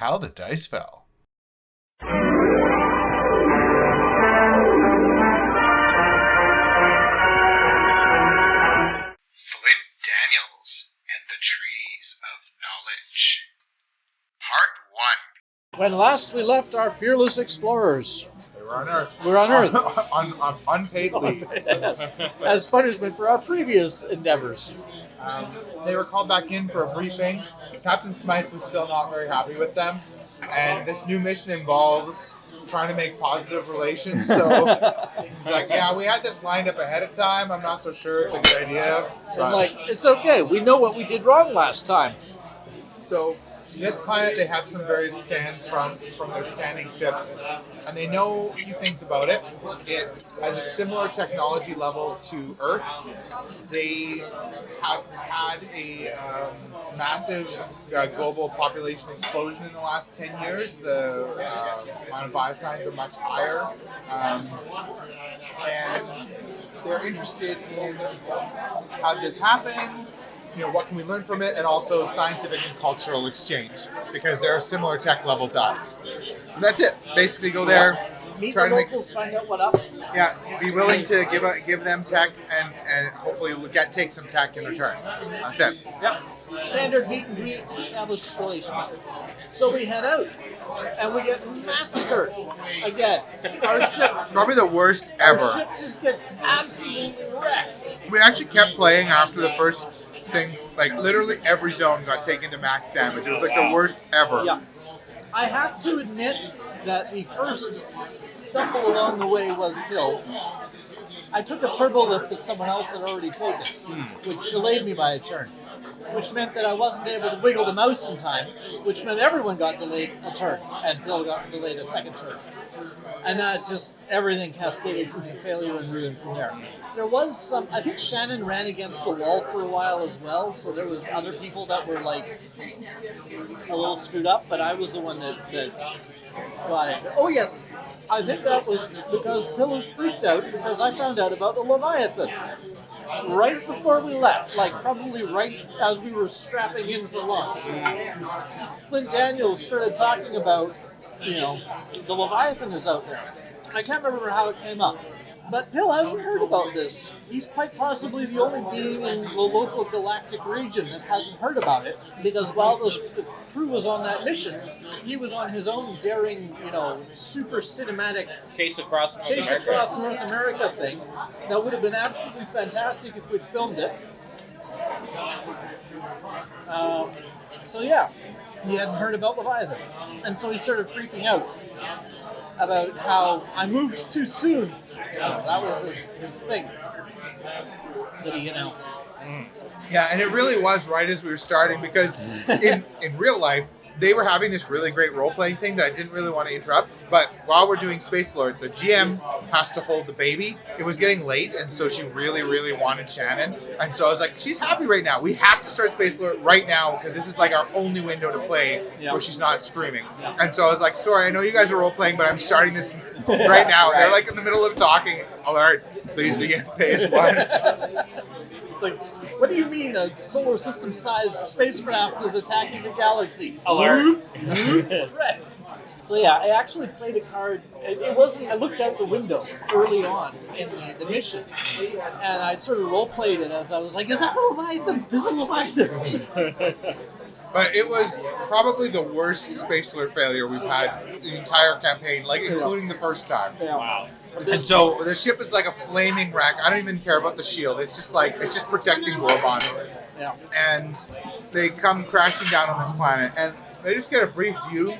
How the Dice Fell. Flint Daniels and the Trees of Knowledge. Part 1. When last we left our fearless explorers, They were on Earth. we're on Earth on unpaid leave. as punishment for our previous endeavors. They were called back in for a briefing. Captain Smythe was still not very happy with them. And this new mission involves trying to make positive relations. So he's like, yeah, we had this lined up ahead of time. I'm not so sure it's a good idea. I'm like, it's okay. We know what we did wrong last time. So this planet, they have some various scans from their scanning ships, and they know a few things about it. It has a similar technology level to Earth. They have had a massive global population explosion in the last 10 years. The amount of biosigns are much higher, and they're interested in how this happened. You know, what can we learn from it, and also scientific and cultural exchange, because they're a similar tech level to us. And that's it. Basically, go there, Meet try the to make, locals, find out what up. yeah, be willing to give them tech, and hopefully take some tech in return. That's it. Yep. Standard meet and greet, established relations. So we head out, and we get massacred again. Our ship, Probably the worst our ever. ship just gets absolutely wrecked. We actually kept playing after the first thing. Like literally every zone got taken to max damage. It was like the worst ever. Yeah. I have to admit that the first stumble along the way was kills. I took a turbo lift that someone else had already taken, which delayed me by a turn, which meant that I wasn't able to wiggle the mouse in time, which meant everyone got delayed a turn, and Bill got delayed a second turn. And just everything cascaded into failure and ruin from there. There was some, I think Shannon ran against the wall for a while as well, so there was other people that were like a little screwed up, but I was the one that got it. Oh yes, I think that was because Bill was freaked out because I found out about the Leviathan right before we left, like probably right as we were strapping in for launch. Flint Daniels started talking about, the Leviathan is out there. I can't remember how it came up. But Bill hasn't heard about this. He's quite possibly the only being in the local galactic region that hasn't heard about it, because while the crew was on that mission, he was on his own daring, super cinematic Chase across North America thing. That would have been absolutely fantastic if we'd filmed it. So yeah, he hadn't heard about Leviathan. And so he started freaking out about how I moved too soon. That was his thing that he announced. Yeah, and it really was right as we were starting, because in real life, they were having this really great role-playing thing that I didn't really want to interrupt. But while we're doing Space Lord, the GM has to hold the baby. It was getting late, and so she really, really wanted Shannon. And so I was like, she's happy right now. We have to start Space Lord right now, because this is like our only window to play where she's not screaming. And so I was like, sorry, I know you guys are role-playing, but I'm starting this right now. They're like in the middle of talking. Alert, please begin phase 1. It's like, what do you mean a solar system-sized spacecraft is attacking the galaxy? Alert. Right. So yeah, I actually played a card. It wasn't. I looked out the window early on in the mission, and I sort of role-played it as I was like, "Is that the Leviathan? Is it Leviathan?" But it was probably the worst Space Alert failure we've had the entire campaign, like including the first time. Yeah. Wow. And so the ship is like a flaming wreck. I don't even care about the shield. It's just protecting Gorbon. Yeah. And they come crashing down on this planet, and they just get a brief view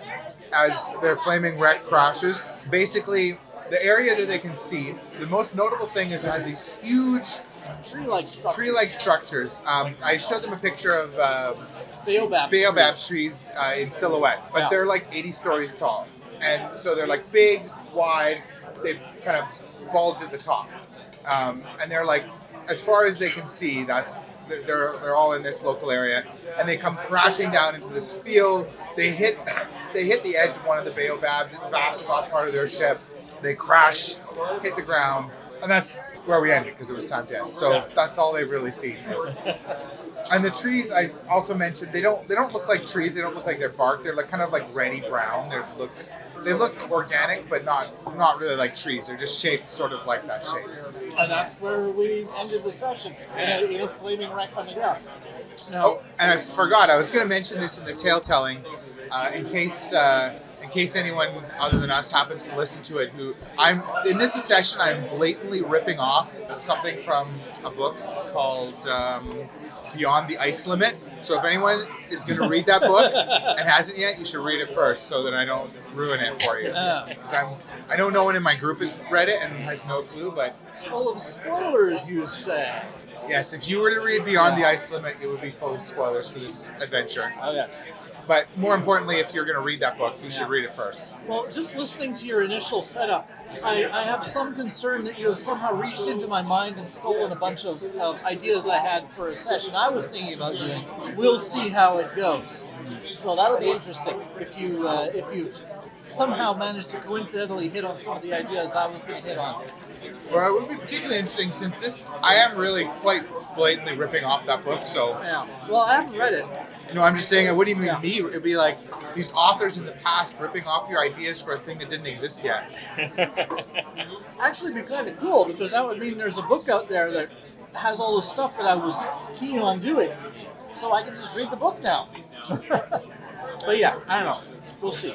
as their flaming wreck crashes. Basically, the area that they can see, the most notable thing is it has these huge tree-like structures. I showed them a picture of baobab trees in silhouette, but they're like 80 stories tall. And so they're like big, wide, they kind of bulge at the top. And they're like, as far as they can see, they're all in this local area. And they come crashing down into this field. They hit the edge of one of the baobabs, it bashes off part of their ship. They crash, hit the ground, and that's where we ended because it was time to end. So that's all they've really seen. And the trees, I also mentioned, they don't look like trees. They don't look like they're bark. They're like kind of like reddy brown. They look organic, but not really like trees. They're just shaped sort of like that shape. And that's where we ended the session in a flaming wreck on the ground. Now, Oh, and I forgot. I was going to mention this in the tale telling, in case anyone other than us happens to listen to it. In this session, I'm blatantly ripping off something from a book called Beyond the Ice Limit. So if anyone is going to read that book and hasn't yet, you should read it first so that I don't ruin it for you. Because I know no one in my group has read it and has no clue, but full of spoilers, you say. Yes, if you were to read Beyond the Ice Limit, it would be full of spoilers for this adventure. Oh, yeah. But more importantly, if you're going to read that book, you should read it first. Well, just listening to your initial setup, I have some concern that you have somehow reached into my mind and stolen a bunch of ideas I had for a session I was thinking about doing. We'll see how it goes. So that'll be interesting if you somehow managed to coincidentally hit on some of the ideas I was going to hit on. Well, it would be particularly interesting since I am really quite blatantly ripping off that book, so... Yeah. Well, I haven't read it. No, I'm just saying it wouldn't even be me. It would be like these authors in the past ripping off your ideas for a thing that didn't exist yet. Actually, it'd be kind of cool, because that would mean there's a book out there that has all the stuff that I was keen on doing. So I can just read the book now. But yeah, I don't know. We'll see.